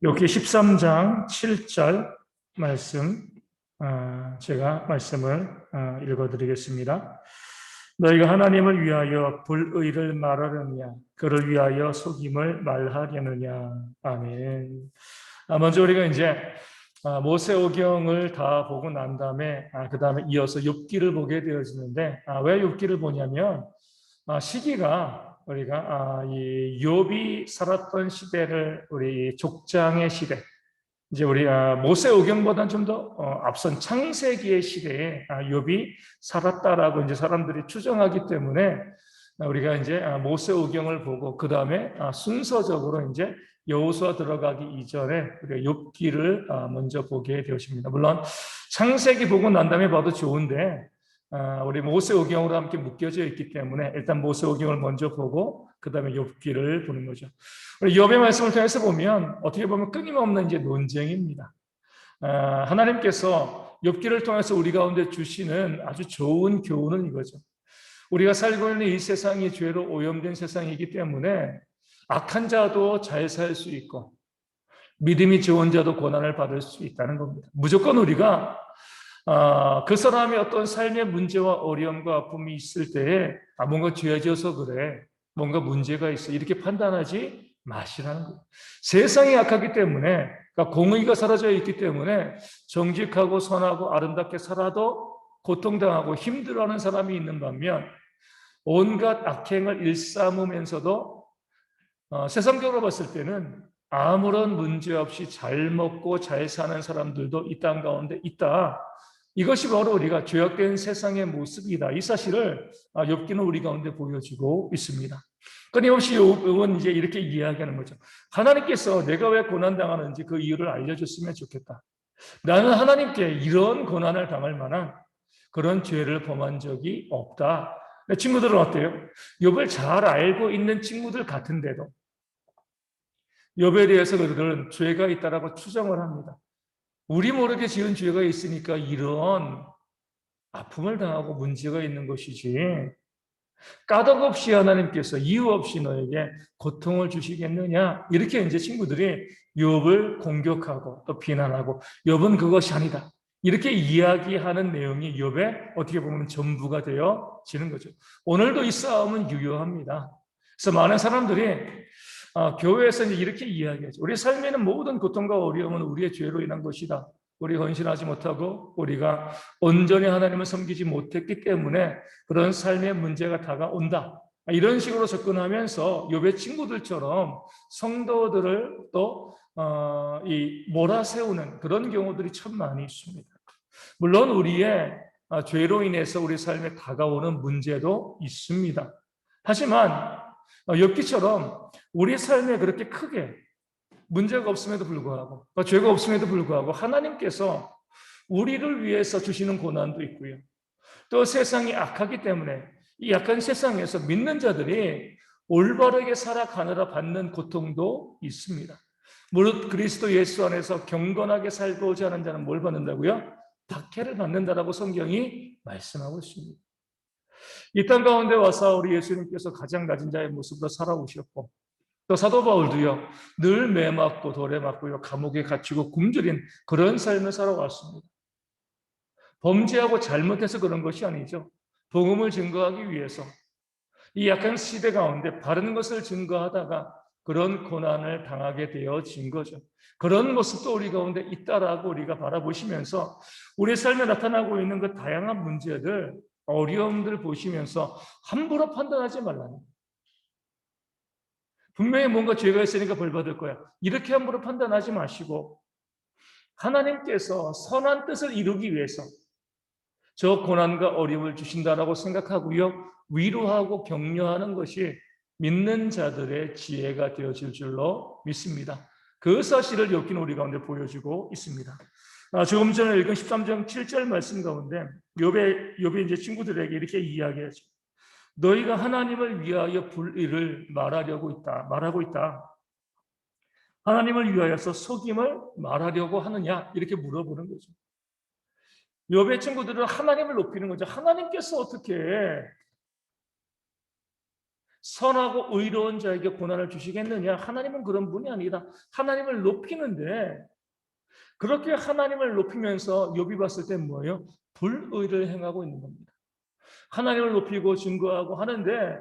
여기 13장 7절 말씀, 제가 말씀을 읽어드리겠습니다. 너희가 하나님을 위하여 불의를 말하느냐, 그를 위하여 속임을 말하려느냐. 아멘. 먼저 우리가 이제 모세오경을 다 보고 난 다음에 그 다음에 이어서 욥기를 보게 되어지는데, 왜 욥기를 보냐면 시기가 우리가 이 욥이 살았던 시대를 우리 족장의 시대, 이제 우리 모세오경보다는 좀 더 앞선 창세기의 시대에 욥이 살았다라고 이제 사람들이 추정하기 때문에 우리가 이제 모세오경을 보고 그 다음에 순서적으로 이제 여호수아 들어가기 이전에 우리가 욥기를 먼저 보게 되었습니다. 물론 창세기 보고 난 다음에 봐도 좋은데 우리 모세오경으로 함께 묶여져 있기 때문에 일단 모세오경을 먼저 보고 그 다음에 욥기를 보는 거죠. 우리 욥의 말씀을 통해서 보면 어떻게 보면 끊임없는 이제 논쟁입니다. 하나님께서 욥기를 통해서 우리 가운데 주시는 아주 좋은 교훈은 이거죠. 우리가 살고 있는 이 세상이 죄로 오염된 세상이기 때문에 악한 자도 잘 살 수 있고 믿음이 좋은 자도 고난을 받을 수 있다는 겁니다. 무조건 우리가 그 사람의 어떤 삶의 문제와 어려움과 아픔이 있을 때에 뭔가 죄져서 그래, 뭔가 문제가 있어, 이렇게 판단하지 마시라는 거예요. 세상이 악하기 때문에, 그러니까 공의가 사라져 있기 때문에 정직하고 선하고 아름답게 살아도 고통당하고 힘들어하는 사람이 있는 반면 온갖 악행을 일삼으면서도 세상적으로 봤을 때는 아무런 문제 없이 잘 먹고 잘 사는 사람들도 이 땅 가운데 있다. 이것이 바로 우리가 죄악된 세상의 모습이다. 이 사실을 욥기는 우리 가운데 보여주고 있습니다. 끊임없이 욥은 이제 이렇게 이야기하는 거죠. 하나님께서 내가 왜 고난당하는지 그 이유를 알려줬으면 좋겠다. 나는 하나님께 이런 고난을 당할 만한 그런 죄를 범한 적이 없다. 친구들은 어때요? 욥을 잘 알고 있는 친구들 같은데도 욥에 대해서 그들은 죄가 있다라고 추정을 합니다. 우리 모르게 지은 죄가 있으니까 이런 아픔을 당하고 문제가 있는 것이지, 까닭 없이 하나님께서 이유 없이 너에게 고통을 주시겠느냐, 이렇게 이제 친구들이 욥을 공격하고 또 비난하고 욥은 그것이 아니다, 이렇게 이야기하는 내용이 욥의 어떻게 보면 전부가 되어지는 거죠. 오늘도 이 싸움은 유효합니다. 그래서 많은 사람들이 교회에서 이제 이렇게 이야기하죠. 우리 삶에는 모든 고통과 어려움은 우리의 죄로 인한 것이다. 우리가 헌신하지 못하고 우리가 온전히 하나님을 섬기지 못했기 때문에 그런 삶의 문제가 다가온다. 이런 식으로 접근하면서 욥의 친구들처럼 성도들을 또 몰아세우는 그런 경우들이 참 많이 있습니다. 물론 우리의 죄로 인해서 우리 삶에 다가오는 문제도 있습니다. 하지만 욥기처럼 우리 삶에 그렇게 크게 문제가 없음에도 불구하고, 죄가 없음에도 불구하고 하나님께서 우리를 위해서 주시는 고난도 있고요. 또 세상이 악하기 때문에 이 악한 세상에서 믿는 자들이 올바르게 살아가느라 받는 고통도 있습니다. 무릇 그리스도 예수 안에서 경건하게 살고자 하는 자는 뭘 받는다고요? 박해를 받는다라고 성경이 말씀하고 있습니다. 이 땅 가운데 와서 우리 예수님께서 가장 낮은 자의 모습으로 살아오셨고, 또 사도 바울도요, 늘 매맞고 돌에 맞고요, 감옥에 갇히고 굶주린 그런 삶을 살아왔습니다. 범죄하고 잘못해서 그런 것이 아니죠. 복음을 증거하기 위해서 이 약한 시대 가운데 바른 것을 증거하다가 그런 고난을 당하게 되어진 거죠. 그런 모습도 우리 가운데 있다라고 우리가 바라보시면서 우리 삶에 나타나고 있는 그 다양한 문제들, 어려움들 보시면서 함부로 판단하지 말라는 거예요. 분명히 뭔가 죄가 있으니까 벌 받을 거야, 이렇게 함부로 판단하지 마시고 하나님께서 선한 뜻을 이루기 위해서 저 고난과 어려움을 주신다라고 생각하고요, 위로하고 격려하는 것이 믿는 자들의 지혜가 되어질 줄로 믿습니다. 그 사실을 욥기는 우리 가운데 보여주고 있습니다. 조금 전에 읽은 13장 7절 말씀 가운데 욥의 이제 친구들에게 이렇게 이야기하죠. 너희가 하나님을 위하여 불의를 말하고 있다. 하나님을 위하여서 속임을 말하려고 하느냐, 이렇게 물어보는 거죠. 욥의 친구들은 하나님을 높이는 거죠. 하나님께서 어떻게 선하고 의로운 자에게 고난을 주시겠느냐? 하나님은 그런 분이 아니다. 하나님을 높이는데 그렇게 하나님을 높이면서 욥이 봤을 때 뭐예요? 불의를 행하고 있는 겁니다. 하나님을 높이고 증거하고 하는데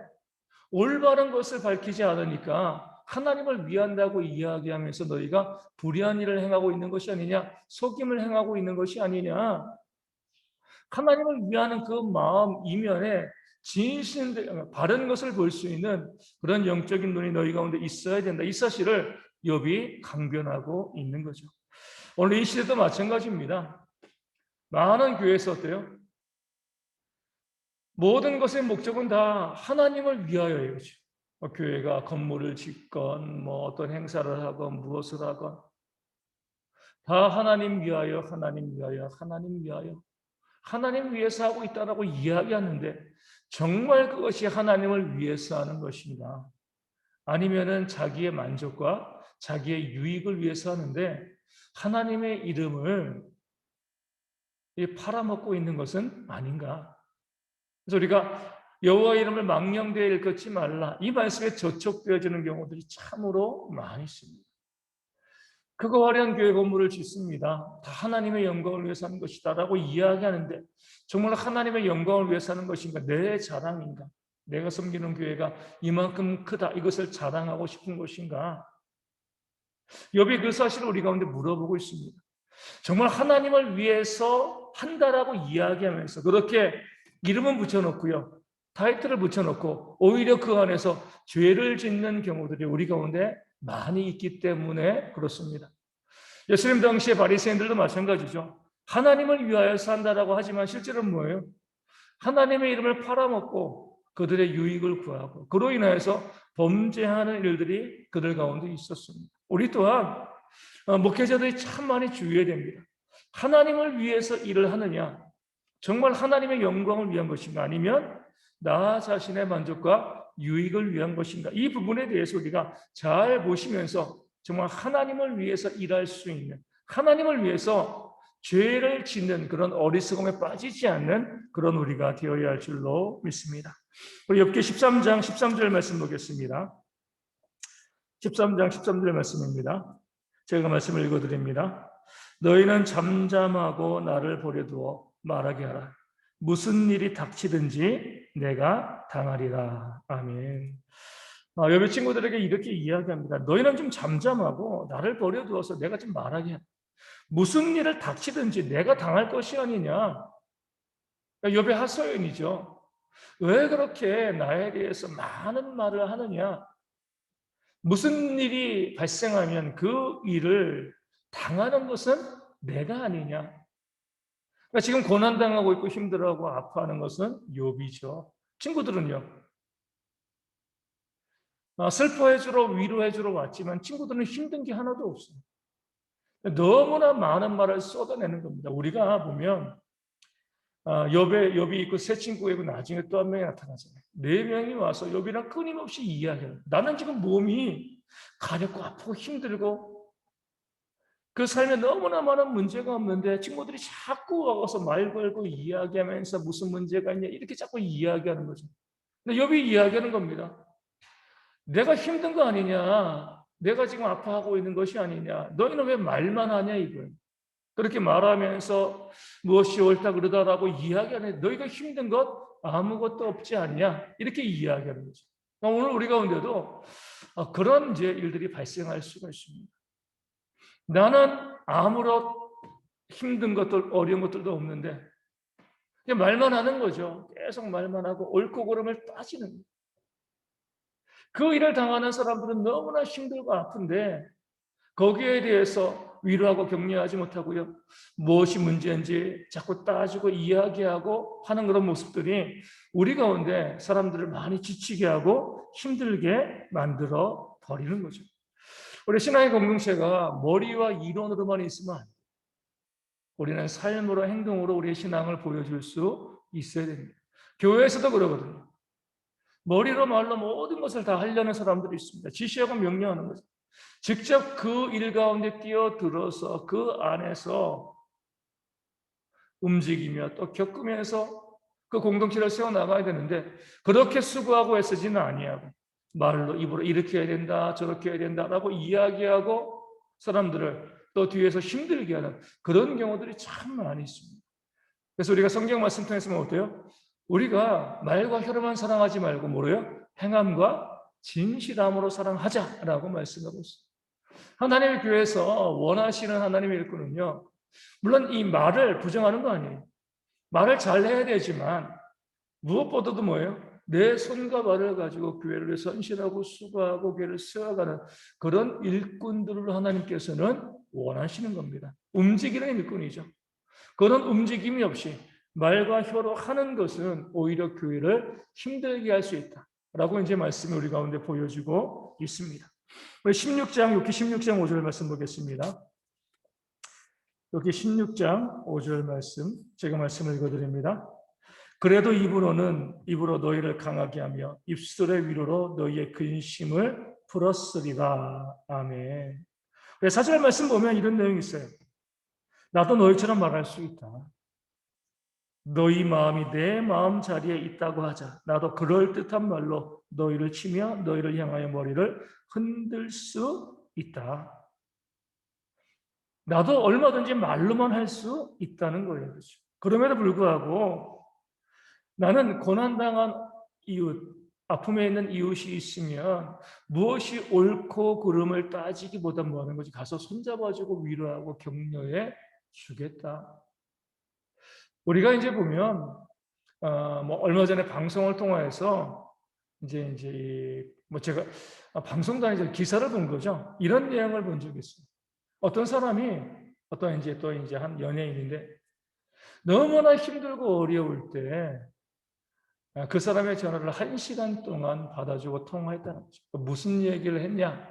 올바른 것을 밝히지 않으니까 하나님을 위한다고 이야기하면서 너희가 불의한 일을 행하고 있는 것이 아니냐? 속임을 행하고 있는 것이 아니냐? 하나님을 위하는 그 마음 이면에 진실된 바른 것을 볼 수 있는 그런 영적인 눈이 너희 가운데 있어야 된다. 이 사실을 욥이 강변하고 있는 거죠. 오늘 이 시대도 마찬가지입니다. 많은 교회에서 어때요? 모든 것의 목적은 다 하나님을 위하여예요. 교회가 건물을 짓건 뭐 어떤 행사를 하건 무엇을 하건 다 하나님 위하여, 하나님 위하여, 하나님 위하여, 하나님 위해서 하고 있다라고 이야기하는데 정말 그것이 하나님을 위해서 하는 것인가? 아니면은 자기의 만족과 자기의 유익을 위해서 하는데 하나님의 이름을 팔아먹고 있는 것은 아닌가? 그래서 우리가 여호와 이름을 망령되이 일컫지 말라. 이 말씀에 저촉되어지는 경우들이 참으로 많이 있습니다. 그거 화려한 교회 건물을 짓습니다. 다 하나님의 영광을 위해서 하는 것이다라고 이야기하는데 정말 하나님의 영광을 위해서 하는 것인가? 내 자랑인가? 내가 섬기는 교회가 이만큼 크다. 이것을 자랑하고 싶은 것인가? 욥이 그 사실을 우리 가운데 물어보고 있습니다. 정말 하나님을 위해서 한다라고 이야기하면서 그렇게 이름은 붙여놓고요. 타이틀을 붙여놓고 오히려 그 안에서 죄를 짓는 경우들이 우리 가운데 많이 있기 때문에 그렇습니다. 예수님 당시의 바리새인들도 마찬가지죠. 하나님을 위하여 산다라고 하지만 실제로는 뭐예요? 하나님의 이름을 팔아먹고 그들의 유익을 구하고 그로 인하여서 범죄하는 일들이 그들 가운데 있었습니다. 우리 또한 목회자들이 참 많이 주의해야 됩니다. 하나님을 위해서 일을 하느냐? 정말 하나님의 영광을 위한 것인가? 아니면 나 자신의 만족과 유익을 위한 것인가? 이 부분에 대해서 우리가 잘 보시면서 정말 하나님을 위해서 일할 수 있는, 하나님을 위해서 죄를 짓는 그런 어리석음에 빠지지 않는 그런 우리가 되어야 할 줄로 믿습니다. 우리 욥기 13장 13절 말씀 보겠습니다. 13장 13절 말씀입니다. 제가 말씀을 읽어드립니다. 너희는 잠잠하고 나를 버려두어 말하게 하라. 무슨 일이 닥치든지 내가 당하리라. 아멘. 욥의 친구들에게 이렇게 이야기합니다. 너희는 좀 잠잠하고 나를 버려두어서 내가 좀 말하게 하라. 무슨 일을 닥치든지 내가 당할 것이 아니냐. 욥의 하소연이죠. 왜 그렇게 나에 대해서 많은 말을 하느냐. 무슨 일이 발생하면 그 일을 당하는 것은 내가 아니냐. 그러니까 지금 고난당하고 있고 힘들어하고 아파하는 것은 욥이죠. 친구들은요. 슬퍼해주러 위로해주러 왔지만 친구들은 힘든 게 하나도 없어요. 너무나 많은 말을 쏟아내는 겁니다. 우리가 보면 욥이 있고 세 친구가 있고 나중에 또 한 명이 나타나잖아요. 네 명이 와서 욥이랑 끊임없이 이야기해요. 나는 지금 몸이 가렵고 아프고 힘들고 그 삶에 너무나 많은 문제가 없는데 친구들이 자꾸 와서 말 걸고 이야기하면서 무슨 문제가 있냐 이렇게 자꾸 이야기하는 거죠. 근데 욥이 이야기하는 겁니다. 내가 힘든 거 아니냐? 내가 지금 아파하고 있는 것이 아니냐? 너희는 왜 말만 하냐 이거예요. 그렇게 말하면서 무엇이 옳다 그러다라고 이야기하는 너희가 힘든 것 아무것도 없지 않냐? 이렇게 이야기하는 거죠. 오늘 우리 가운데도 그런 이제 일들이 발생할 수가 있습니다. 나는 아무런 힘든 것들, 어려운 것들도 없는데 그냥 말만 하는 거죠. 계속 말만 하고 옳고 그름을 따지는 거예요. 그 일을 당하는 사람들은 너무나 힘들고 아픈데 거기에 대해서 위로하고 격려하지 못하고요. 무엇이 문제인지 자꾸 따지고 이야기하고 하는 그런 모습들이 우리 가운데 사람들을 많이 지치게 하고 힘들게 만들어 버리는 거죠. 우리 신앙의 공동체가 머리와 이론으로만 있으면 안 돼요. 우리는 삶으로 행동으로 우리의 신앙을 보여줄 수 있어야 됩니다. 교회에서도 그러거든요. 머리로 말로 모든 것을 다 하려는 사람들이 있습니다. 지시하고 명령하는 거죠. 직접 그 일 가운데 뛰어들어서 그 안에서 움직이며 또 겪으면서 그 공동체를 세워나가야 되는데 그렇게 수고하고 애쓰지는 아니하고 말로 입으로 이렇게 해야 된다 저렇게 해야 된다라고 이야기하고 사람들을 또 뒤에서 힘들게 하는 그런 경우들이 참 많이 있습니다. 그래서 우리가 성경 말씀 통해서 보면 어때요? 우리가 말과 혀로만 사랑하지 말고 뭐래요? 행함과 진실함으로 사랑하자라고 말씀하고 있어요. 하나님의 교회에서 원하시는 하나님의 일꾼은요, 물론 이 말을 부정하는 거 아니에요. 말을 잘 해야 되지만 무엇보다도 뭐예요? 내 손과 발을 가지고 교회를 위해서 헌신하고 수고하고 교회를 세워가는 그런 일꾼들을 하나님께서는 원하시는 겁니다. 움직이는 일꾼이죠. 그런 움직임이 없이 말과 혀로 하는 것은 오히려 교회를 힘들게 할 수 있다라고 이제 말씀이 우리 가운데 보여지고 있습니다. 우리 16장, 욥기 16장 5절 말씀 보겠습니다. 욥기 16장 5절 말씀, 제가 말씀을 읽어드립니다. 그래도 입으로 너희를 강하게 하며 입술의 위로로 너희의 근심을 풀었으리라. 아멘. 4절 말씀 보면 이런 내용이 있어요. 나도 너희처럼 말할 수 있다. 너희 마음이 내 마음 자리에 있다고 하자. 나도 그럴듯한 말로 너희를 치며 너희를 향하여 머리를 흔들 수 있다. 나도 얼마든지 말로만 할 수 있다는 거예요. 그렇죠? 그럼에도 불구하고 나는 고난당한 이웃, 아픔에 있는 이웃이 있으면 무엇이 옳고 그름을 따지기보다 뭐 하는 거지? 가서 손잡아주고 위로하고 격려해 주겠다. 우리가 이제 보면 뭐 얼마 전에 방송을 통해서 이제 뭐 제가 방송도 아니죠, 기사를 본 거죠. 이런 내용을 본 적이 있어요. 어떤 사람이 어떤 이제 또 이제 한 연예인인데 너무나 힘들고 어려울 때 그 사람의 전화를 1시간 동안 받아주고 통화했다는 거죠. 무슨 얘기를 했냐?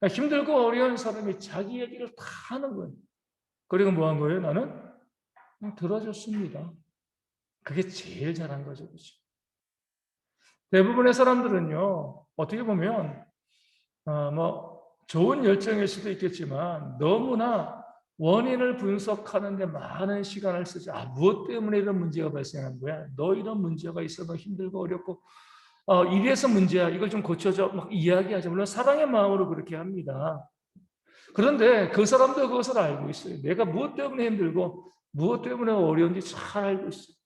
힘들고 어려운 사람이 자기 얘기를 다 하는 거예요. 그리고 뭐 한 거예요? 나는 그냥 들어줬습니다. 그게 제일 잘한 거죠. 그렇죠? 대부분의 사람들은요, 어떻게 보면 뭐 좋은 열정일 수도 있겠지만 너무나 원인을 분석하는 데 많은 시간을 쓰지. 무엇 때문에 이런 문제가 발생한 거야? 너 이런 문제가 있어. 너 힘들고 어렵고 이래서 문제야. 이걸 좀 고쳐줘. 막 이야기하죠. 물론 사랑의 마음으로 그렇게 합니다. 그런데 그 사람도 그것을 알고 있어요. 내가 무엇 때문에 힘들고 무엇 때문에 어려운지 잘 알고 있어요.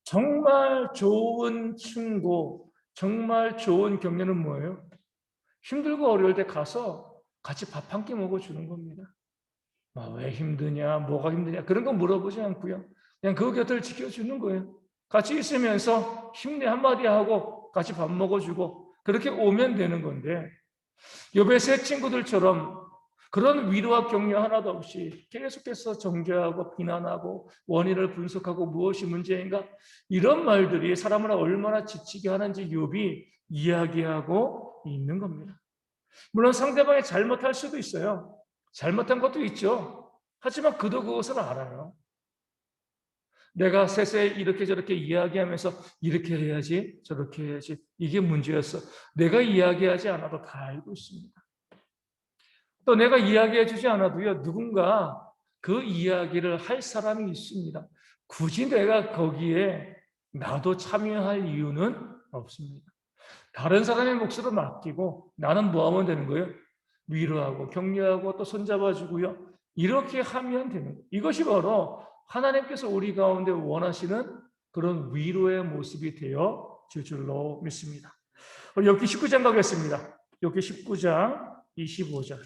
정말 좋은 충고, 정말 좋은 격려는 뭐예요? 힘들고 어려울 때 가서 같이 밥 한 끼 먹어주는 겁니다. 왜 힘드냐, 뭐가 힘드냐, 그런 거 물어보지 않고요. 그냥 그 곁을 지켜주는 거예요. 같이 있으면서 힘내 한마디 하고 같이 밥 먹어주고 그렇게 오면 되는 건데 욥의 세 친구들처럼 그런 위로와 격려 하나도 없이 계속해서 정죄하고 비난하고 원인을 분석하고 무엇이 문제인가 이런 말들이 사람을 얼마나 지치게 하는지 욥이 이야기하고 있는 겁니다. 물론 상대방이 잘못할 수도 있어요. 잘못한 것도 있죠. 하지만 그도 그것을 알아요. 내가 세세 이렇게 저렇게 이야기하면서 이렇게 해야지 저렇게 해야지 이게 문제였어. 내가 이야기하지 않아도 다 알고 있습니다. 또 내가 이야기해 주지 않아도요, 누군가 그 이야기를 할 사람이 있습니다. 굳이 내가 거기에 나도 참여할 이유는 없습니다. 다른 사람의 몫으로 맡기고 나는 뭐 하면 되는 거예요? 위로하고 격려하고 또 손잡아주고요. 이렇게 하면 되는 거예요. 이것이 바로 하나님께서 우리 가운데 원하시는 그런 위로의 모습이 되어 줄 줄로 믿습니다. 우리 욥기 19장 가겠습니다. 욥기 19장 25절.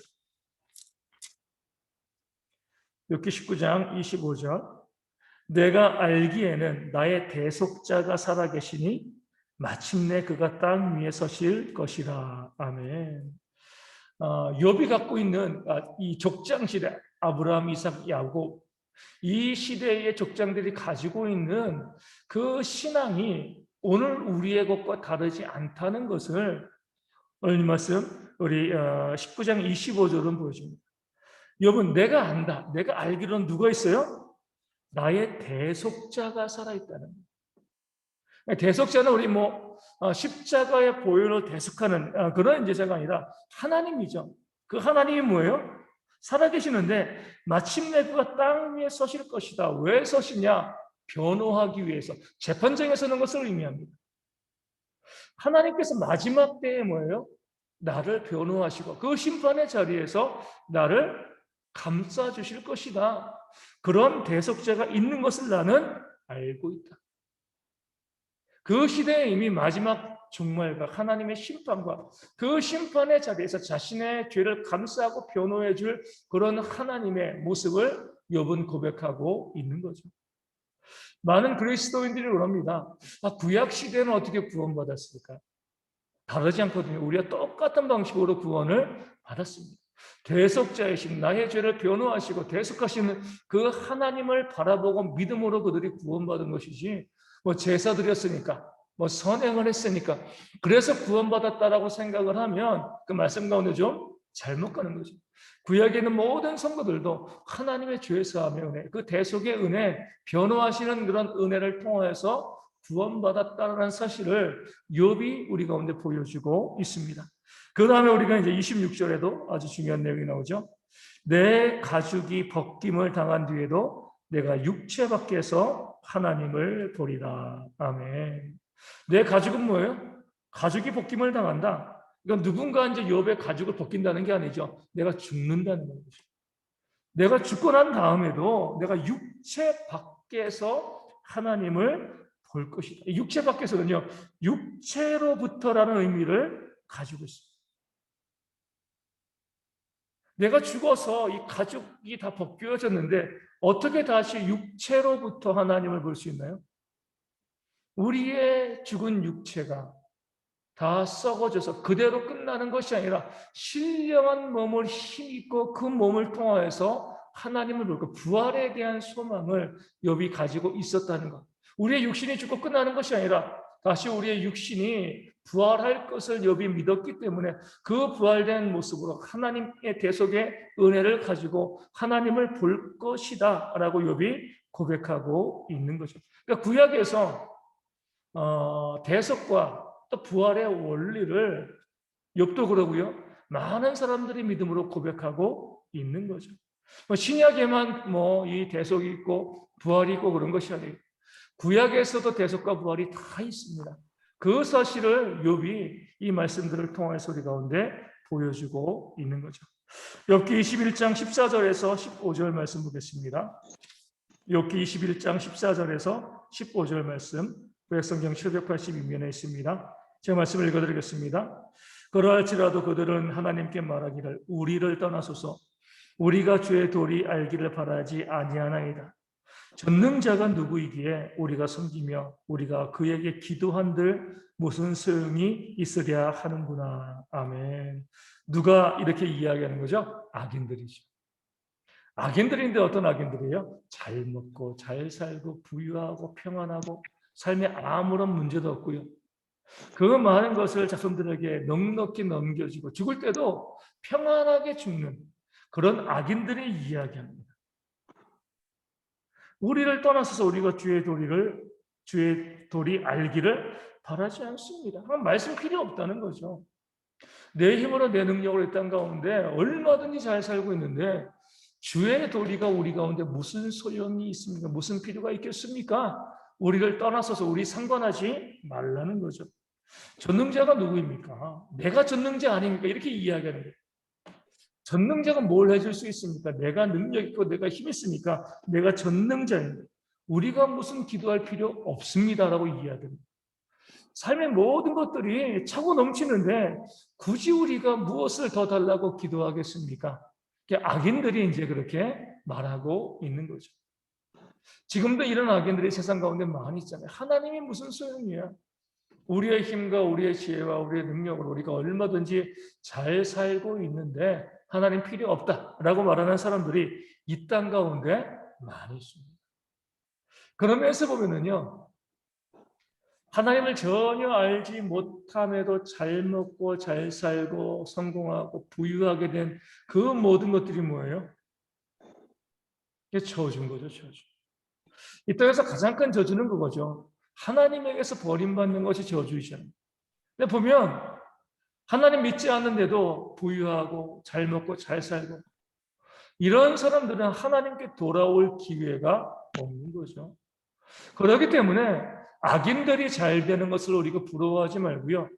욥기 19장 25절. 내가 알기에는 나의 대속자가 살아계시니 마침내 그가 땅 위에 서실 것이라. 아멘. 욥이 갖고 있는 이 족장 시대, 아브라함, 이삭, 야곱, 이 시대의 족장들이 가지고 있는 그 신앙이 오늘 우리의 것과 다르지 않다는 것을 오늘 말씀 우리 19장 25절은 보여줍니다. 욥은 내가 안다. 내가 알기로는 누가 있어요? 나의 대속자가 살아있다는 거예요. 대속자는 우리 십자가의 보혈을 대속하는 그런 제자가 아니라 하나님이죠. 그 하나님이 뭐예요? 살아계시는데 마침내 그가 땅 위에 서실 것이다. 왜 서시냐? 변호하기 위해서 재판정에서는 것을 의미합니다. 하나님께서 마지막 때에 뭐예요? 나를 변호하시고 그 심판의 자리에서 나를 감싸 주실 것이다. 그런 대속자가 있는 것을 나는 알고 있다. 그 시대에 이미 마지막 종말과 하나님의 심판과 그 심판의 자리에서 자신의 죄를 감싸고 변호해 줄 그런 하나님의 모습을 욥은 고백하고 있는 거죠. 많은 그리스도인들이 그럽니다. 구약 시대는 어떻게 구원받았을까? 다르지 않거든요. 우리가 똑같은 방식으로 구원을 받았습니다. 대속자이신 나의 죄를 변호하시고 대속하시는 그 하나님을 바라보고 믿음으로 그들이 구원받은 것이지, 제사 드렸으니까, 선행을 했으니까, 그래서 구원받았다라고 생각을 하면 그 말씀 가운데 좀 잘못 가는 거죠. 구약에 있는 모든 성도들도 하나님의 죄 사함의 은혜, 그 대속의 은혜, 변호하시는 그런 은혜를 통해서 구원받았다는 사실을 욥이 우리 가운데 보여주고 있습니다. 그 다음에 우리가 이제 26절에도 아주 중요한 내용이 나오죠. 내 가죽이 벗김을 당한 뒤에도 내가 육체 밖에서 하나님을 보리라. 아멘. 내 가죽은 뭐예요? 가죽이 벗김을 당한다. 이건 누군가 이제 욥의 가죽을 벗긴다는 게 아니죠. 내가 죽는다는 거죠. 내가 죽고 난 다음에도 내가 육체 밖에서 하나님을 볼 것이다. 육체 밖에서는요, 육체로부터라는 의미를 가지고 있습니다. 내가 죽어서 이 가죽이 다 벗겨졌는데 어떻게 다시 육체로부터 하나님을 볼 수 있나요? 우리의 죽은 육체가 다 썩어져서 그대로 끝나는 것이 아니라 신령한 몸을 힘입고 그 몸을 통하여서 하나님을 볼고 부활에 대한 소망을 욥이 가지고 있었다는 것. 우리의 육신이 죽고 끝나는 것이 아니라 다시 우리의 육신이 부활할 것을 욥이 믿었기 때문에 그 부활된 모습으로 하나님의 대속의 은혜를 가지고 하나님을 볼 것이다 라고 욥이 고백하고 있는 거죠. 그러니까 구약에서 대속과 또 부활의 원리를 욥도 그러고요, 많은 사람들이 믿음으로 고백하고 있는 거죠. 신약에만 이 대속이 있고 부활이 있고 그런 것이 아니에요. 구약에서도 대속과 부활이 다 있습니다. 그 사실을 욥이 이 말씀들을 통해서 우리 가운데 보여주고 있는 거죠. 욥기 21장 14절에서 15절 말씀 보겠습니다. 욥기 21장 14절에서 15절 말씀, 구약성경 782면에 있습니다. 제가 말씀을 읽어드리겠습니다. 그러할지라도 그들은 하나님께 말하기를 우리를 떠나소서 우리가 주의 도리 알기를 바라지 아니하나이다. 전능자가 누구이기에 우리가 섬기며 우리가 그에게 기도한들 무슨 소용이 있으랴 하는구나. 아멘. 누가 이렇게 이야기하는 거죠? 악인들이죠. 악인들인데 어떤 악인들이에요? 잘 먹고 잘 살고 부유하고 평안하고 삶에 아무런 문제도 없고요. 그 많은 것을 자손들에게 넉넉히 넘겨주고 죽을 때도 평안하게 죽는 그런 악인들의 이야기합니다. 우리를 떠나서서 우리가 주의 도리 알기를 바라지 않습니다. 말씀 필요 없다는 거죠. 내 힘으로 내 능력으로 이 땅 가운데 얼마든지 잘 살고 있는데 주의 도리가 우리 가운데 무슨 소용이 있습니까? 무슨 필요가 있겠습니까? 우리를 떠나서서 우리 상관하지 말라는 거죠. 전능자가 누구입니까? 내가 전능자 아닙니까? 이렇게 이야기하는 거예요. 전능자가 뭘 해줄 수 있습니까? 내가 능력 있고 내가 힘 있으니까 내가 전능자인데 우리가 무슨 기도할 필요 없습니다라고 이야기합니다. 삶의 모든 것들이 차고 넘치는데 굳이 우리가 무엇을 더 달라고 기도하겠습니까? 악인들이 이제 그렇게 말하고 있는 거죠. 지금도 이런 악인들이 세상 가운데 많이 있잖아요. 하나님이 무슨 소용이야? 우리의 힘과 우리의 지혜와 우리의 능력으로 우리가 얼마든지 잘 살고 있는데 하나님 필요 없다라고 말하는 사람들이 이 땅 가운데 많이 있습니다. 그런 면에서 보면은요, 하나님을 전혀 알지 못함에도 잘 먹고 잘 살고 성공하고 부유하게 된 그 모든 것들이 뭐예요? 이게 저주인 거죠, 저주. 이 땅에서 가장 큰 저주는 그거죠. 하나님에게서 버림받는 것이 저주이잖아요. 근데 보면 하나님 믿지 않는데도 부유하고 잘 먹고 잘 살고 이런 사람들은 하나님께 돌아올 기회가 없는 거죠. 그렇기 때문에 악인들이 잘 되는 것을 우리가 부러워하지 말고요.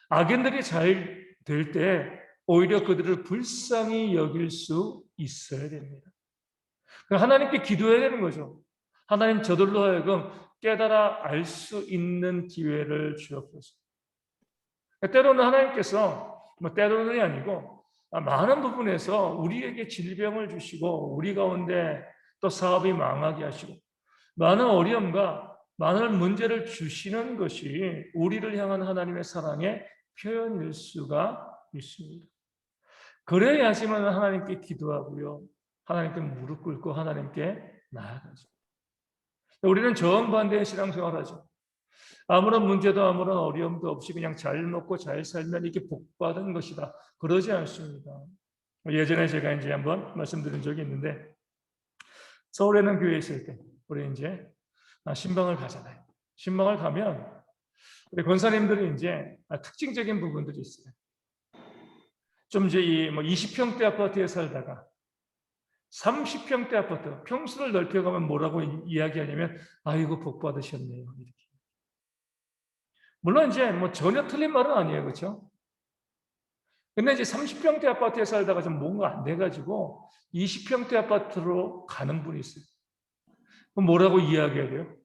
악인들이 잘 될 때 오히려 그들을 불쌍히 여길 수 있어야 됩니다. 하나님께 기도해야 되는 거죠. 하나님, 저들로 하여금 깨달아 알 수 있는 기회를 주옵소서. 때로는 하나님께서, 때로는이 아니고 많은 부분에서 우리에게 질병을 주시고 우리 가운데 또 사업이 망하게 하시고 많은 어려움과 많은 문제를 주시는 것이 우리를 향한 하나님의 사랑의 표현일 수가 있습니다. 그래야지만 하나님께 기도하고요. 하나님께 무릎 꿇고 하나님께 나아가죠. 우리는 정반대의 신앙생활을 하죠. 아무런 문제도 아무런 어려움도 없이 그냥 잘 먹고 잘 살면 이게 복받은 것이다. 그러지 않습니다. 예전에 제가 이제 한번 말씀드린 적이 있는데, 서울에 있는 교회에 있을 때 우리 이제 신방을 가잖아요. 신방을 가면 우리 권사님들이 이제 특징적인 부분들이 있어요. 좀 이제 이 20평대 아파트에 살다가 30평대 아파트, 평수를 넓혀가면 뭐라고 이야기하냐면, 아이고, 복 받으셨네요. 이렇게. 물론 이제 전혀 틀린 말은 아니에요. 그렇죠? 근데 이제 30평대 아파트에 살다가 좀 뭔가 안 돼가지고 20평대 아파트로 가는 분이 있어요. 그럼 뭐라고 이야기해야 돼요?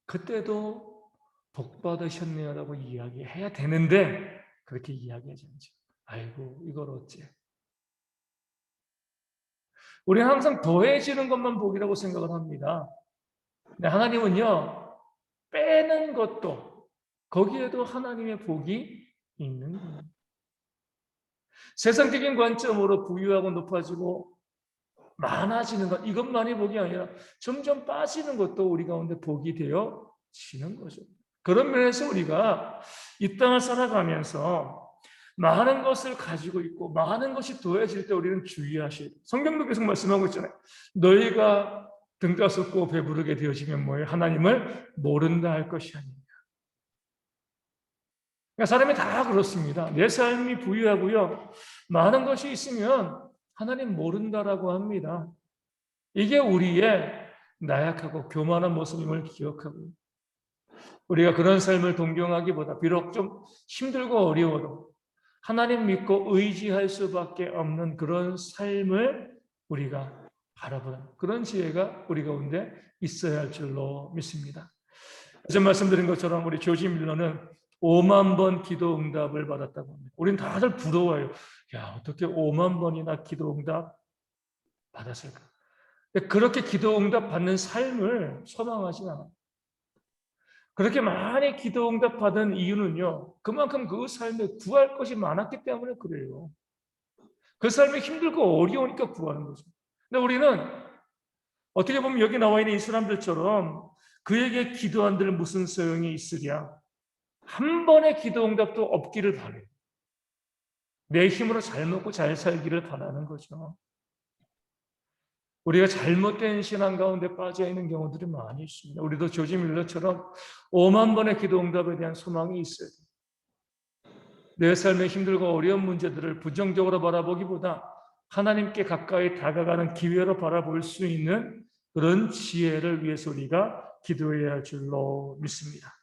그때도 복 받으셨네요라고 이야기해야 되는데 그렇게 이야기하지 않죠. 아이고, 이걸 어째. 우리는 항상 더해지는 것만 복이라고 생각을 합니다. 근데 하나님은요, 빼는 것도 거기에도 하나님의 복이 있는 거예요. 세상적인 관점으로 부유하고 높아지고 많아지는 것, 이것만이 복이 아니라 점점 빠지는 것도 우리 가운데 복이 되어지는 거죠. 그런 면에서 우리가 이 땅을 살아가면서 많은 것을 가지고 있고 많은 것이 더해질 때 우리는 주의하셔야 돼요. 성경도 계속 말씀하고 있잖아요. 너희가 등가섭고 배부르게 되어지면 뭐예요? 하나님을 모른다 할 것이 아니에요. 그러니까 사람이 다 그렇습니다. 내 삶이 부유하고요. 많은 것이 있으면 하나님 모른다라고 합니다. 이게 우리의 나약하고 교만한 모습임을 기억하고 우리가 그런 삶을 동경하기보다 비록 좀 힘들고 어려워도 하나님 믿고 의지할 수밖에 없는 그런 삶을 우리가 바라보는 그런 지혜가 우리 가운데 있어야 할 줄로 믿습니다. 어제 말씀드린 것처럼 우리 조지 밀러는 5만 번 기도 응답을 받았다고 합니다. 우리는 다들 부러워요. 야, 어떻게 5만 번이나 기도 응답 받았을까? 그렇게 기도 응답 받는 삶을 소망하지 않아요. 그렇게 많이 기도 응답 받은 이유는요, 그만큼 그 삶에 구할 것이 많았기 때문에 그래요. 그 삶이 힘들고 어려우니까 구하는 거죠. 근데 우리는 어떻게 보면 여기 나와 있는 이 사람들처럼 그에게 기도한들 무슨 소용이 있으랴? 한 번의 기도 응답도 없기를 바래요. 내 힘으로 잘 먹고 잘 살기를 바라는 거죠. 우리가 잘못된 신앙 가운데 빠져 있는 경우들이 많이 있습니다. 우리도 조지 밀러처럼 5만 번의 기도 응답에 대한 소망이 있어요. 내 삶의 힘들고 어려운 문제들을 부정적으로 바라보기보다 하나님께 가까이 다가가는 기회로 바라볼 수 있는 그런 지혜를 위해서 우리가 기도해야 할 줄로 믿습니다.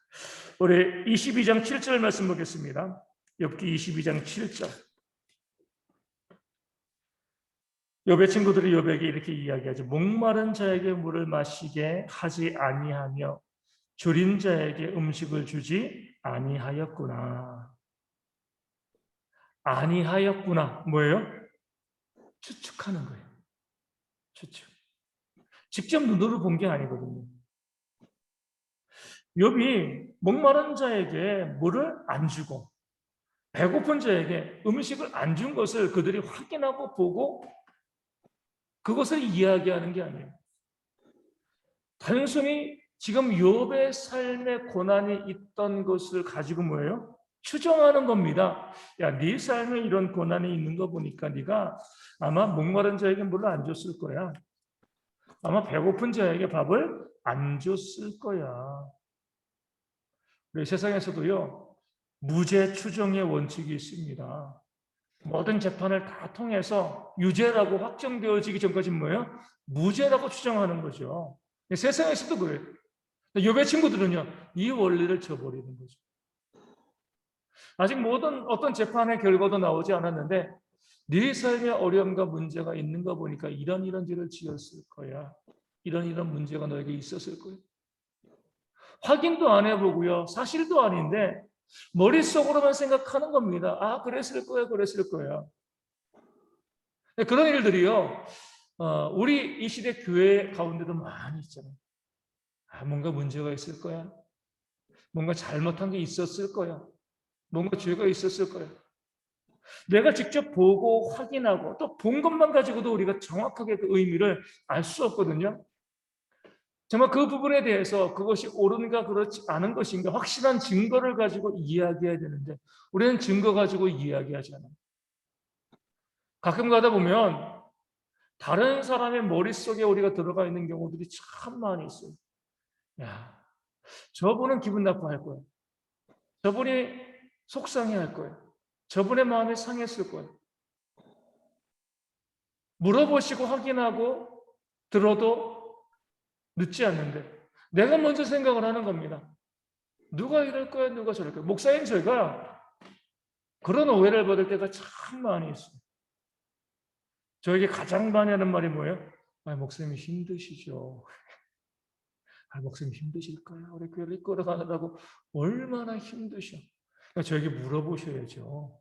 우리 22장 7절 말씀 보겠습니다. 욥기 22장 7절. 욥의 친구들이 욥에게 이렇게 이야기하죠. 목마른 자에게 물을 마시게 하지 아니하며 줄인 자에게 음식을 주지 아니하였구나. 아니하였구나. 뭐예요? 추측하는 거예요. 추측. 직접 눈으로 본 게 아니거든요. 욥이 목마른 자에게 물을 안 주고 배고픈 자에게 음식을 안 준 것을 그들이 확인하고 보고 그것을 이야기하는 게 아니에요. 단순히 지금 욥의 삶에 고난이 있던 것을 가지고 뭐예요? 추정하는 겁니다. 야, 네 삶에 이런 고난이 있는 거 보니까 네가 아마 목마른 자에게 물을 안 줬을 거야. 아마 배고픈 자에게 밥을 안 줬을 거야. 우리 세상에서도요, 무죄 추정의 원칙이 있습니다. 모든 재판을 다 통해서 유죄라고 확정되어지기 전까지 뭐예요? 무죄라고 추정하는 거죠. 세상에서도 그래요. 욥의 친구들은요, 이 원리를 저버리는 거죠. 아직 모든 어떤 재판의 결과도 나오지 않았는데 네 삶에 어려움과 문제가 있는 거 보니까 이런 죄를 지었을 거야. 이런 문제가 너에게 있었을 거야. 확인도 안 해보고요. 사실도 아닌데 머릿속으로만 생각하는 겁니다. 아, 그랬을 거야, 그랬을 거야. 그런 일들이요. 우리 이 시대 교회 가운데도 많이 있잖아요. 아, 뭔가 문제가 있을 거야. 뭔가 잘못한 게 있었을 거야. 뭔가 죄가 있었을 거야. 내가 직접 보고 확인하고 또 본 것만 가지고도 우리가 정확하게 그 의미를 알 수 없거든요. 정말 그 부분에 대해서 그것이 옳은가 그렇지 않은 것인가 확실한 증거를 가지고 이야기해야 되는데 우리는 증거 가지고 이야기하지 않아요. 가끔 가다 보면 다른 사람의 머릿속에 우리가 들어가 있는 경우들이 참 많이 있어요. 야, 저분은 기분 나빠할 거야. 저분이 속상해할 거야. 저분의 마음이 상했을 거야. 물어보시고 확인하고 들어도 늦지 않는데 내가 먼저 생각을 하는 겁니다. 누가 이럴 거야, 누가 저럴 거야. 목사님, 제가 그런 오해를 받을 때가 참 많이 있어요. 저에게 가장 많이 하는 말이 뭐예요? 아, 목사님 힘드시죠. 아, 목사님 힘드실까요? 우리 교회를 이끌어가느라고 얼마나 힘드셔. 그러니까 저에게 물어보셔야죠.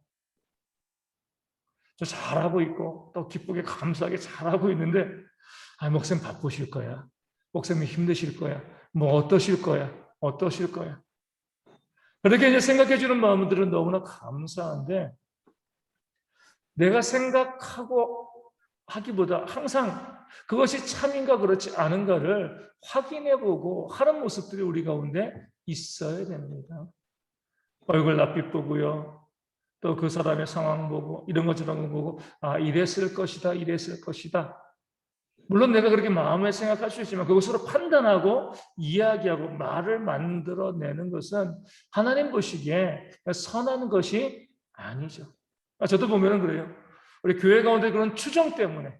저 잘하고 있고 또 기쁘게 감사하게 잘하고 있는데 아, 목사님 바쁘실 거야. 목사님 힘드실 거야. 뭐 어떠실 거야. 어떠실 거야. 그렇게 이제 생각해 주는 마음들은 너무나 감사한데 내가 생각하고 하기보다 항상 그것이 참인가 그렇지 않은가를 확인해 보고 하는 모습들이 우리 가운데 있어야 됩니다. 얼굴 낯빛 보고요. 또 그 사람의 상황 보고 이런 것 저런 거 보고 아, 이랬을 것이다. 이랬을 것이다. 물론 내가 그렇게 마음에 생각할 수 있지만 그것으로 판단하고 이야기하고 말을 만들어내는 것은 하나님 보시기에 선한 것이 아니죠. 저도 보면은 그래요. 우리 교회 가운데 그런 추정 때문에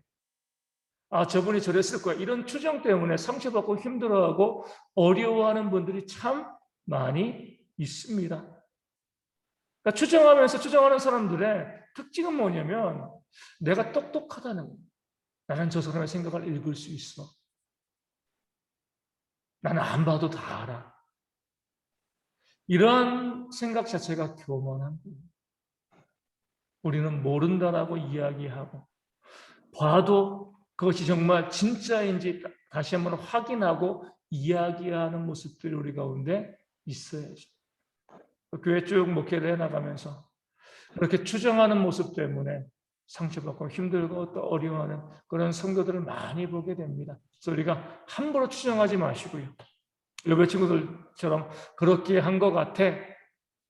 아, 저분이 저랬을 거야. 이런 추정 때문에 상처받고 힘들어하고 어려워하는 분들이 참 많이 있습니다. 그러니까 추정하면서 추정하는 사람들의 특징은 뭐냐면 내가 똑똑하다는 거예요. 나는 저 사람의 생각을 읽을 수 있어. 나는 안 봐도 다 알아. 이런 생각 자체가 교만한 거예요. 우리는 모른다라고 이야기하고 봐도 그것이 정말 진짜인지 다시 한번 확인하고 이야기하는 모습들이 우리 가운데 있어야죠. 교회 쭉 목회를 해나가면서 그렇게 추정하는 모습 때문에 상처받고 힘들고 또 어려워하는 그런 성도들을 많이 보게 됩니다. 그래서 우리가 함부로 추정하지 마시고요. 여배 친구들처럼 그렇게 한 것 같아.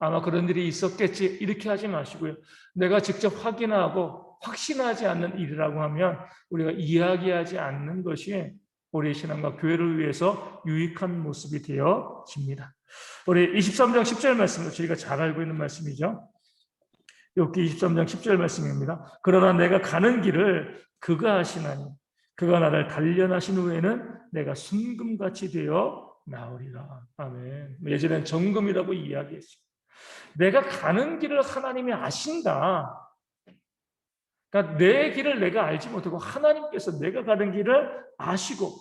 아마 그런 일이 있었겠지. 이렇게 하지 마시고요. 내가 직접 확인하고 확신하지 않는 일이라고 하면 우리가 이야기하지 않는 것이 우리 신앙과 교회를 위해서 유익한 모습이 되어집니다. 우리 23장 10절 말씀도 저희가 잘 알고 있는 말씀이죠. 욥기 23장 10절 말씀입니다. 그러나 내가 가는 길을 그가 하시나니 그가 나를 단련하신 후에는 내가 순금같이 되어 나오리라. 아멘. 예전엔 정금이라고 이야기했어요. 내가 가는 길을 하나님이 아신다. 그러니까 내 길을 내가 알지 못하고 하나님께서 내가 가는 길을 아시고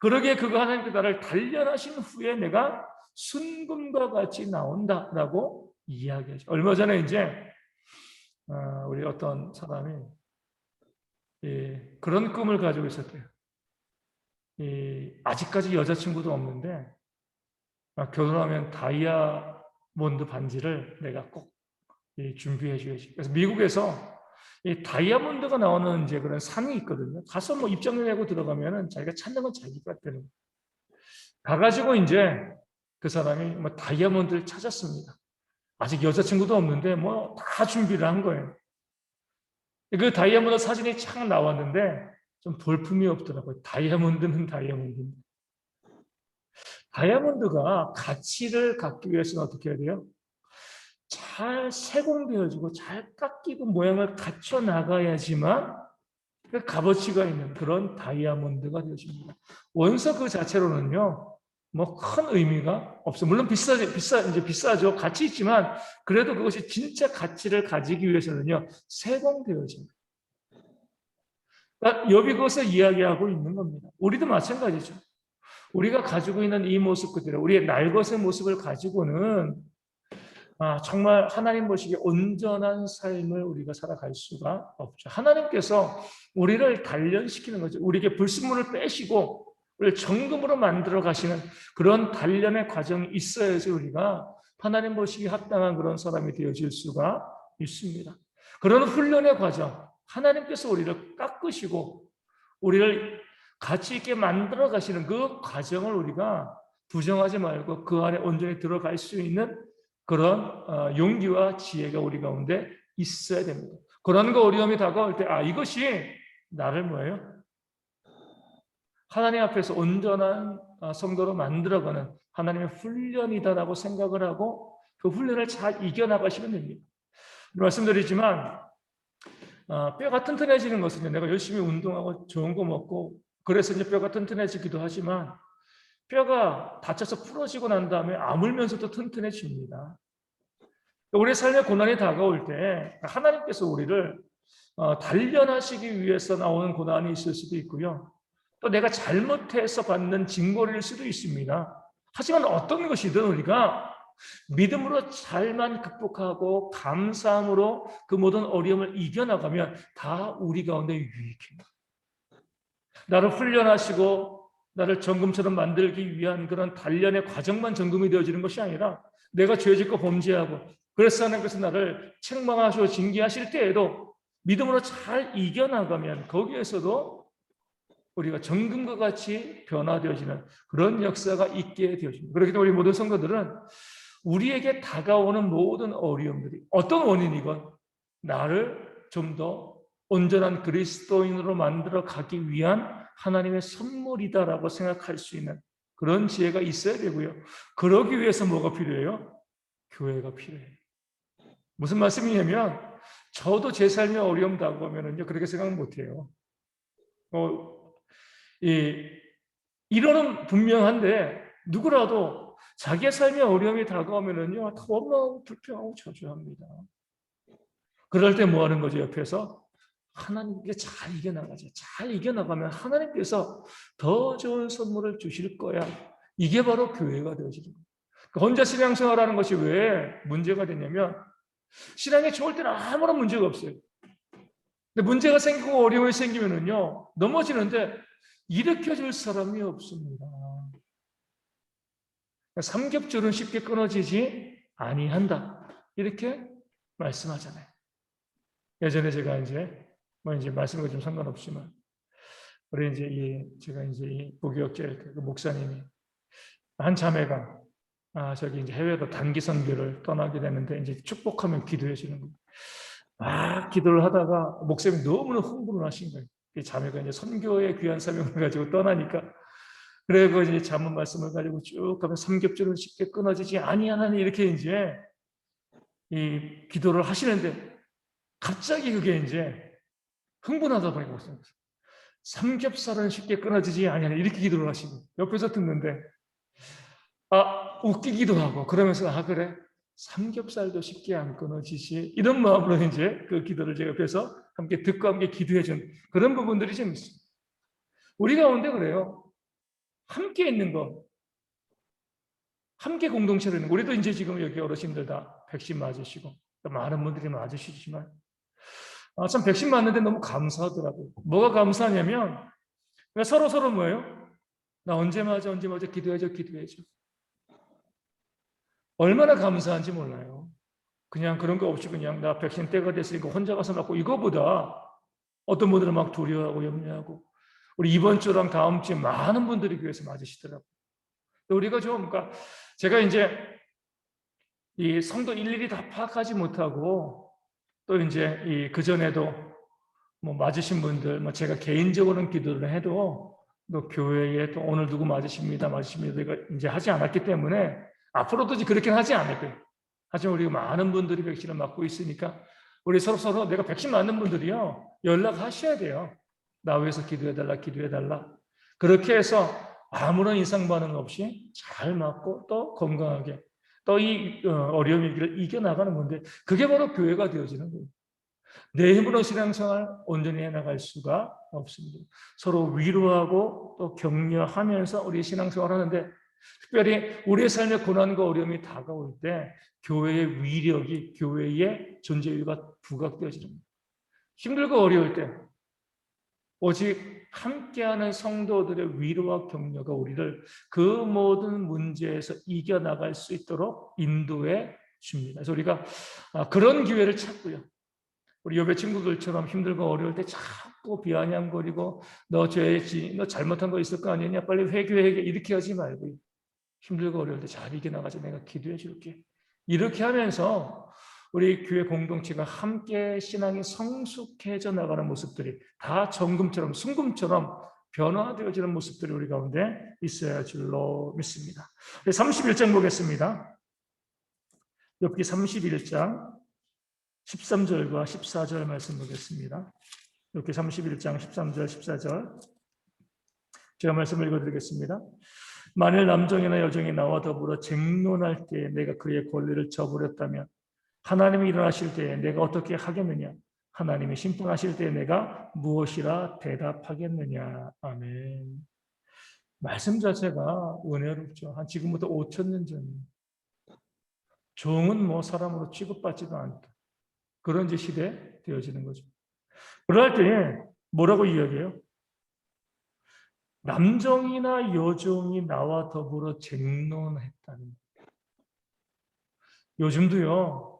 그러기에 그가 하나님께서 나를 단련하신 후에 내가 순금과 같이 나온다라고 이야기하죠. 얼마 전에 이제 우리 어떤 사람이 그런 꿈을 가지고 있었대요. 아직까지 여자친구도 없는데 결혼하면 다이아몬드 반지를 내가 꼭 준비해 줘야지. 그래서 미국에서 이 다이아몬드가 나오는 이제 그런 산이 있거든요. 가서 뭐 입장료 내고 들어가면은 자기가 찾는 건 자기가 되는 거예요. 가가지고 이제 그 사람이 뭐 다이아몬드를 찾았습니다. 아직 여자친구도 없는데 뭐 다 준비를 한 거예요. 그 다이아몬드 사진이 착 나왔는데 좀 볼품이 없더라고요. 다이아몬드는 다이아몬드인데. 다이아몬드가 가치를 갖기 위해서는 어떻게 해야 돼요? 잘 세공되어지고 잘 깎이고 모양을 갖춰 나가야지만 값어치가 있는 그런 다이아몬드가 되어집니다. 원석 그 자체로는요, 뭐 큰 의미가 없어요. 물론 비싸죠. 가치 있지만, 그래도 그것이 진짜 가치를 가지기 위해서는요, 세공되어집니다. 그러니까 욥이 그것을 이야기하고 있는 겁니다. 우리도 마찬가지죠. 우리가 가지고 있는 이 모습 그대로, 우리의 날것의 모습을 가지고는 정말 하나님 보시기에 온전한 삶을 우리가 살아갈 수가 없죠. 하나님께서 우리를 단련시키는 거죠. 우리에게 불순물을 빼시고 우리를 정금으로 만들어 가시는 그런 단련의 과정이 있어야지 우리가 하나님 보시기에 합당한 그런 사람이 되어질 수가 있습니다. 그런 훈련의 과정, 하나님께서 우리를 깎으시고 우리를 가치 있게 만들어 가시는 그 과정을 우리가 부정하지 말고 그 안에 온전히 들어갈 수 있는 그런 용기와 지혜가 우리 가운데 있어야 됩니다. 그런 거 어려움이 다가올 때 이것이 나를 뭐예요? 하나님 앞에서 온전한 성도로 만들어가는 하나님의 훈련이다라고 생각을 하고 그 훈련을 잘 이겨나가시면 됩니다. 말씀드리지만 뼈가 튼튼해지는 것은 내가 열심히 운동하고 좋은 거 먹고 그래서 이제 뼈가 튼튼해지기도 하지만 뼈가 다쳐서 부러지고 난 다음에 아물면서도 튼튼해집니다. 우리의 삶의 고난이 다가올 때 하나님께서 우리를 단련하시기 위해서 나오는 고난이 있을 수도 있고요. 또 내가 잘못해서 받는 징벌일 수도 있습니다. 하지만 어떤 것이든 우리가 믿음으로 잘만 극복하고 감사함으로 그 모든 어려움을 이겨나가면 다 우리 가운데 유익입니다. 나를 훈련하시고 나를 정금처럼 만들기 위한 그런 단련의 과정만 정금이 되어지는 것이 아니라 내가 죄 짓고 범죄하고 그래서 하나님께서 나를 책망하시고 징계하실 때에도 믿음으로 잘 이겨나가면 거기에서도 우리가 정금과 같이 변화되어지는 그런 역사가 있게 되어집니다. 그렇기 때문에 우리 모든 성도들은 우리에게 다가오는 모든 어려움들이 어떤 원인이건 나를 좀 더 온전한 그리스도인으로 만들어 가기 위한 하나님의 선물이다라고 생각할 수 있는 그런 지혜가 있어야 되고요. 그러기 위해서 뭐가 필요해요? 교회가 필요해요. 무슨 말씀이냐면 저도 제 삶의 어려움 다가오면은요 그렇게 생각 못해요. 이론은 분명한데 누구라도 자기의 삶의 어려움이 다가오면은요 너무 불평하고 저주합니다. 그럴 때 뭐 하는 거죠? 옆에서 하나님께 잘 이겨나가죠. 잘 이겨나가면 하나님께서 더 좋은 선물을 주실 거야. 이게 바로 교회가 되어지는 거예요. 혼자 신앙생활하는 것이 왜 문제가 되냐면 신앙이 좋을 때는 아무런 문제가 없어요. 근데 문제가 생기고 어려움이 생기면은요 넘어지는데 일으켜줄 사람이 없습니다. 삼겹줄은 쉽게 끊어지지 아니한다. 이렇게 말씀하잖아요. 예전에 제가 이제 말씀과 좀 상관없지만 우리 제가 이 부교육제 그 목사님이 한 자매가 저기 이제 해외로 단기 선교를 떠나게 되는데 이제 축복하면 기도해 주는 거예요. 막 기도를 하다가 목사님이 너무나 흥분을 하신 거예요. 이 자매가 이제 선교의 귀한 사명을 가지고 떠나니까 그리고 이제 잠언 말씀을 가지고 쭉 가면 삼겹줄은 쉽게 끊어지지 아니하나니 이렇게 이제 이 기도를 하시는데 갑자기 그게 이제 흥분하다 보니까 삼겹살은 쉽게 끊어지지 아니하니 이렇게 기도를 하시고 옆에서 듣는데 웃기기도 하고 그러면서 그래 삼겹살도 쉽게 안 끊어지지 이런 마음으로 이제 그 기도를 제가 옆에서 함께 듣고 함께 기도해 준 그런 부분들이 좀 있습니다. 우리 가운데 그래요. 함께 있는 거 함께 공동체로 있는 거. 우리도 이제 지금 여기 어르신들 다 백신 맞으시고 많은 분들이 맞으시지만 참 백신 맞는데 너무 감사하더라고요. 뭐가 감사하냐면 서로 뭐예요? 나 언제 맞아 기도해줘. 얼마나 감사한지 몰라요. 그냥 그런 거 없이 그냥 나 백신 때가 됐으니까 혼자 가서 맞고 이거보다 어떤 분들은 막 두려워하고 염려하고 우리 이번 주랑 다음 주에 많은 분들이 교회에서 맞으시더라고요. 우리가 좀 그러니까 제가 이제 이 성도 일일이 다 파악하지 못하고 또 이제 그 전에도 뭐 맞으신 분들 뭐 제가 개인적으로는 기도를 해도 또 교회에 또 오늘 누구 맞으십니다 이거 이제 하지 않았기 때문에 앞으로도 그렇게는 하지 않을 거예요. 하지만 우리가 많은 분들이 백신을 맞고 있으니까 우리 서로 내가 백신 맞는 분들이요 연락하셔야 돼요. 나 위해서 기도해달라, 기도해달라. 그렇게 해서 아무런 이상 반응 없이 잘 맞고 또 건강하게 또 이 어려운 위기를 이겨나가는 건데 그게 바로 교회가 되어지는 거예요. 내 힘으로 신앙생활 온전히 해나갈 수가 없습니다. 서로 위로하고 또 격려하면서 우리 신앙생활 하는데 특별히 우리의 삶의 고난과 어려움이 다가올 때 교회의 위력이 교회의 존재이유가 부각되어지는 거예요. 힘들고 어려울 때 오직 함께하는 성도들의 위로와 격려가 우리를 그 모든 문제에서 이겨나갈 수 있도록 인도해 줍니다. 그래서 우리가 그런 기회를 찾고요. 우리 욥의 친구들처럼 힘들고 어려울 때 자꾸 비아냥거리고 너 죄지, 너 잘못한 거 있을 거 아니냐, 빨리 회개해 이렇게 하지 말고 힘들고 어려울 때 잘 이겨나가자, 내가 기도해 줄게. 이렇게 하면서 우리 교회 공동체가 함께 신앙이 성숙해져 나가는 모습들이 다 정금처럼 순금처럼 변화되어지는 모습들이 우리 가운데 있어야 할 줄로 믿습니다. 31장 보겠습니다. 욥기 31장 13절과 14절 말씀 보겠습니다. 욥기 31장 13절 14절 제가 말씀을 읽어드리겠습니다. 만일 남종이나 여종이 나와 더불어 쟁론할 때에 내가 그의 권리를 저버렸다면 하나님이 일어나실 때에 내가 어떻게 하겠느냐? 하나님이 심판하실 때에 내가 무엇이라 대답하겠느냐? 아멘. 말씀 자체가 은혜롭죠. 한 지금부터 5,000년 전이에요. 종은 뭐 사람으로 취급받지도 않다. 그런 이제 시대 되어지는 거죠. 그럴 때에 뭐라고 이야기해요? 남종이나 여종이 나와 더불어 쟁론했다는 거예요. 요즘도요,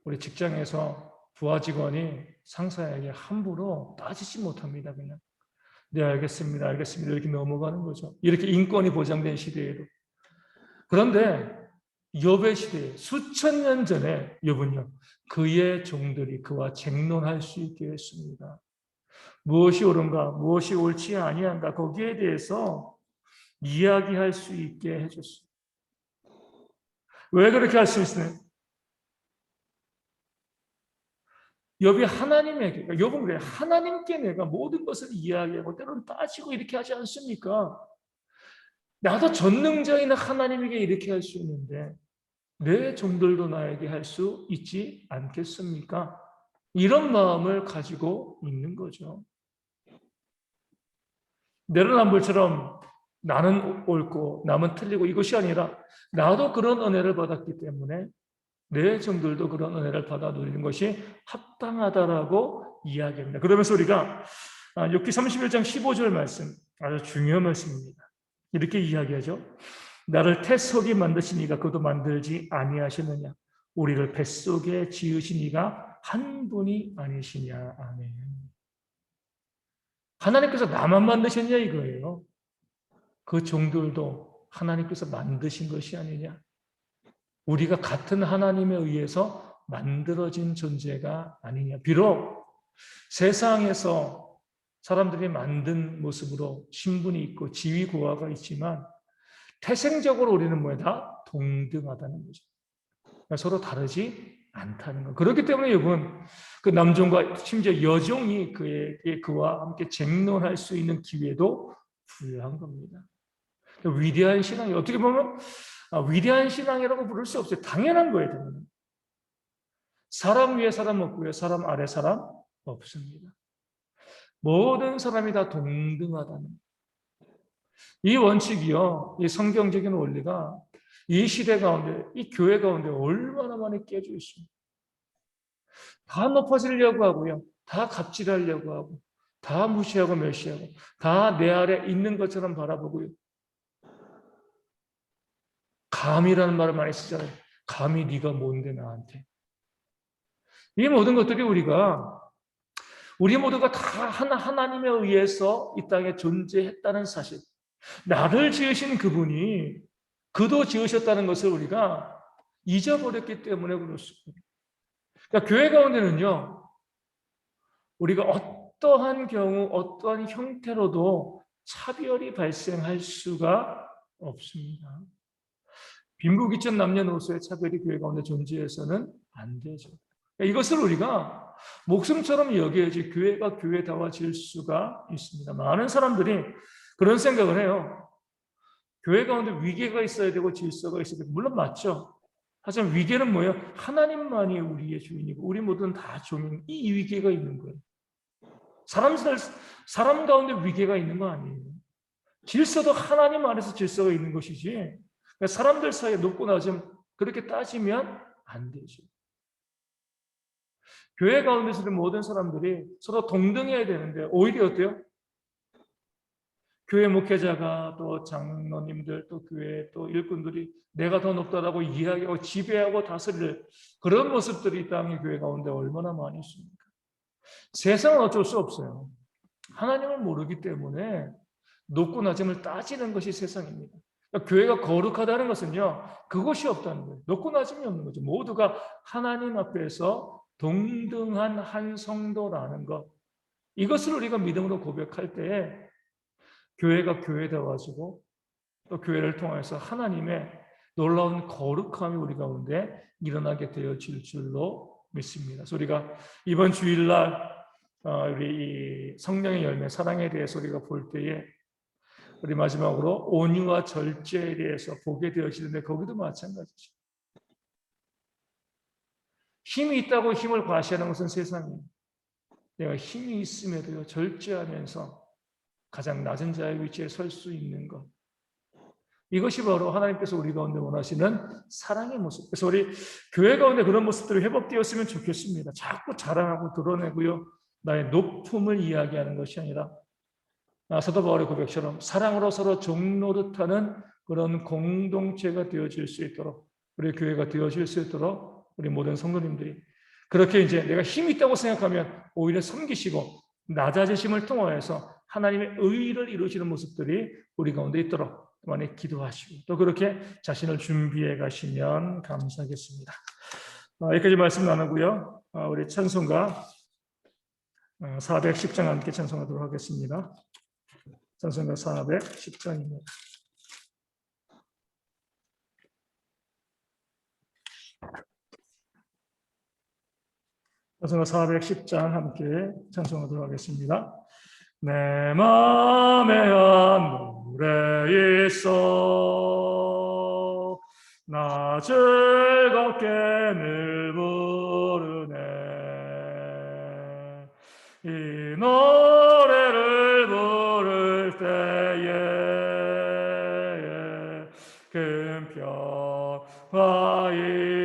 우리 직장에서 부하 직원이 상사에게 함부로 따지지 못합니다. 그냥 네, 알겠습니다, 알겠습니다 이렇게 넘어가는 거죠. 이렇게 인권이 보장된 시대에도. 그런데 욥의 시대에 수천 년 전에 욥은요, 그의 종들이 그와 쟁론할 수 있게 했습니다. 무엇이 옳은가, 무엇이 옳지 아니한가, 거기에 대해서 이야기할 수 있게 해줬어요. 왜 그렇게 할 수 있어요? 욥이 하나님에게, 욥은 그래요. 하나님께 내가 모든 것을 이야기하고 때로는 따지고 이렇게 하지 않습니까? 나도 전능자인 하나님에게 이렇게 할 수 있는데 내 종들도 나에게 할 수 있지 않겠습니까? 이런 마음을 가지고 있는 거죠. 내로남불처럼 나는 옳고 남은 틀리고 이것이 아니라 나도 그런 은혜를 받았기 때문에 내 종들도 그런 은혜를 받아 누리는 것이 합당하다라고 이야기합니다. 그러면서 우리가 욥기 31장 15절 말씀, 아주 중요한 말씀입니다. 이렇게 이야기하죠. 나를 태석이 만드신 이가 그도 만들지 아니하시느냐? 우리를 뱃속에 지으신 이가 한 분이 아니시냐? 아멘. 하나님께서 나만 만드셨냐 이거예요. 그 종들도 하나님께서 만드신 것이 아니냐? 우리가 같은 하나님에 의해서 만들어진 존재가 아니냐. 비록 세상에서 사람들이 만든 모습으로 신분이 있고 지위 고하가 있지만 태생적으로 우리는 뭐야? 다 동등하다는 거죠. 서로 다르지 않다는 거. 그렇기 때문에 욥은 그 남종과 심지어 여종이 그와 함께 쟁론할 수 있는 기회도 부여한 겁니다. 위대한 신앙이 어떻게 보면 위대한 신앙이라고 부를 수 없어요. 당연한 거예요. 사람 위에 사람 없고요. 사람 아래 사람 없습니다. 모든 사람이 다 동등하다는 이 원칙이요. 이 성경적인 원리가 이 시대 가운데, 이 교회 가운데 얼마나 많이 깨져 있습니다. 다 높아지려고 하고요. 다 갑질하려고 하고, 다 무시하고 멸시하고, 다 내 아래 있는 것처럼 바라보고요. 감이라는 말을 많이 쓰잖아요. 감히 네가 뭔데 나한테. 이 모든 것들이 우리 모두가 다 하나님에 의해서 이 땅에 존재했다는 사실. 나를 지으신 그분이 그도 지으셨다는 것을 우리가 잊어버렸기 때문에 그렇습니다. 그러니까 교회 가운데는요, 우리가 어떠한 경우, 어떠한 형태로도 차별이 발생할 수가 없습니다. 빈부귀천 남녀노소의 차별이 교회 가운데 존재해서는 안 되죠. 이것을 우리가 목숨처럼 여겨야지 교회가 교회다워질 수가 있습니다. 많은 사람들이 그런 생각을 해요. 교회 가운데 위계가 있어야 되고 질서가 있어야 되고, 물론 맞죠. 하지만 위계는 뭐예요? 하나님만이 우리의 주인이고 우리 모두는 다 종인, 이 위계가 있는 거예요. 사람 가운데 위계가 있는 거 아니에요. 질서도 하나님 안에서 질서가 있는 것이지, 그러니까 사람들 사이에 높고 낮음 그렇게 따지면 안 되죠. 교회 가운데서도 모든 사람들이 서로 동등해야 되는데 오히려 어때요? 교회 목회자가 또 장로님들 또 교회 또 일꾼들이 내가 더 높다라고 이야기하고 지배하고 다스릴 그런 모습들이 이 땅의 교회 가운데 얼마나 많이 있습니까? 세상은 어쩔 수 없어요. 하나님을 모르기 때문에 높고 낮음을 따지는 것이 세상입니다. 그러니까 교회가 거룩하다는 것은요, 그것이 없다는 거예요. 높고 낮음이 없는 거죠. 모두가 하나님 앞에서 동등한 한 성도라는 것. 이것을 우리가 믿음으로 고백할 때에 교회가 교회되어가지고 또 교회를 통해서 하나님의 놀라운 거룩함이 우리 가운데 일어나게 되어질 줄로 믿습니다. 그래서 우리가 이번 주일날 우리 이 성령의 열매, 사랑에 대해서 우리가 볼 때에 우리 마지막으로 온유와 절제에 대해서 보게 되어지는데 거기도 마찬가지죠. 힘이 있다고 힘을 과시하는 것은 세상이에요. 내가 힘이 있음에도요, 절제하면서 가장 낮은 자의 위치에 설 수 있는 것. 이것이 바로 하나님께서 우리 가운데 원하시는 사랑의 모습. 그래서 우리 교회 가운데 그런 모습들이 회복되었으면 좋겠습니다. 자꾸 자랑하고 드러내고요, 나의 높음을 이야기하는 것이 아니라 사도 바울의 고백처럼 사랑으로 서로 종노릇하는 그런 공동체가 되어질 수 있도록, 우리 교회가 되어질 수 있도록 우리 모든 성도님들이 그렇게 이제 내가 힘이 있다고 생각하면 오히려 섬기시고 낮아지심을 통하여서 하나님의 의를 이루시는 모습들이 우리 가운데 있도록 많이 기도하시고 또 그렇게 자신을 준비해 가시면 감사하겠습니다. 여기까지 말씀 나누고요. 우리 찬송가 410장 함께 찬송하도록 하겠습니다. 찬송가 410장입니다. 찬송가 410장 함께 찬송하도록 하겠습니다. 내 맘에 한 노래 있어 나 즐겁게 늘 부르네 이 노래를 부를 때에 큰 평화이